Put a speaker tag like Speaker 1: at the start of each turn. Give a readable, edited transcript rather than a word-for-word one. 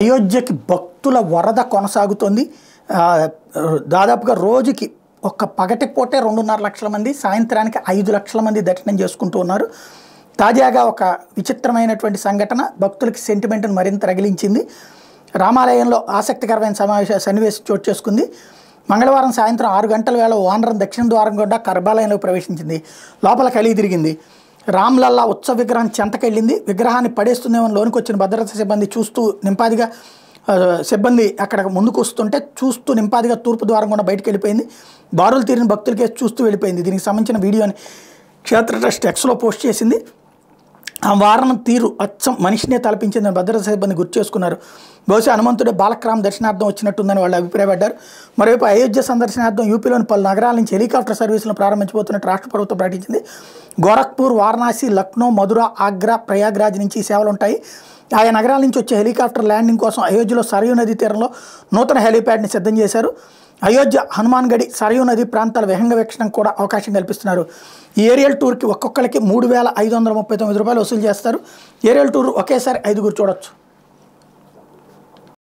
Speaker 1: అయోధ్యకి భక్తుల వరద కొనసాగుతోంది. దాదాపుగా రోజుకి ఒక పగటిపూటే 2.5 లక్షల మంది, సాయంత్రానికి 5 లక్షల మంది దర్శనం చేసుకుంటూ ఉన్నారు. తాజాగా ఒక విచిత్రమైనటువంటి సంఘటన భక్తులకి సెంటిమెంట్ను మరింత రగిలించింది. రామాలయంలో ఆసక్తికరమైన సన్నివేశం చోటు చేసుకుంది. మంగళవారం సాయంత్రం 6 గంటల వేళ వానరం దక్షిణ ద్వారం గుండా గర్భాలయంలో ప్రవేశించింది. లోపల కలిగి తిరిగింది. రామ్లల్లా ఉత్సవ విగ్రహం చెంతకెళ్ళింది. విగ్రహాన్ని పడేస్తుందేమో లోనికి వచ్చిన భద్రతా సిబ్బంది చూస్తూ నింపాదిగా సిబ్బంది అక్కడ ముందుకు వస్తుంటే చూస్తూ నింపాదిగా తూర్పు ద్వారం గుండా బయటకు వెళ్ళిపోయింది. బారులు తీరిన భక్తులకే చూస్తూ వెళ్ళిపోయింది. దీనికి సంబంధించిన వీడియోని క్షేత్ర ట్రస్ట్ ఎక్స్లో పోస్ట్ చేసింది. ఆ వారణం తీరు అచ్చం మనిషినే తలపించిందని భద్రతా సిబ్బంది గుర్తు చేసుకున్నారు. బహుశా హనుమంతుడే బాలక్రామ్ దర్శనార్థం వచ్చినట్టుందని వాళ్ళు అభిప్రాయపడ్డారు. మరోవైపు అయోధ్య సందర్శనార్థం యూపీలోని పలు నగరాల నుంచి హెలికాప్టర్ సర్వీసులను ప్రారంభించబోతున్నట్టు రాష్ట్ర ప్రభుత్వం ప్రకటించింది. గోరఖ్పూర్, వారణాసి, లక్నో, మధుర, ఆగ్రా, ప్రయాగ్రాజ్ నుంచి ఈ సేవలు ఉంటాయి. ఆయా నగరాల నుంచి వచ్చే హెలికాప్టర్ ల్యాండింగ్ కోసం అయోధ్యలో సరయూ నదీ తీరంలో నూతన హెలీప్యాడ్ని సిద్ధం చేశారు. అయోధ్య, హనుమాన్గఢి, సరయూ నది ప్రాంతాల విహంగ వీక్షణకు కూడా అవకాశం కల్పిస్తున్నారు. ఈ ఏరియల్ టూర్కి ఒక్కొక్కరికి 3,539 రూపాయలు వసూలు చేస్తారు. ఏరియల్ టూర్ ఒకేసారి 5గురు చూడొచ్చు.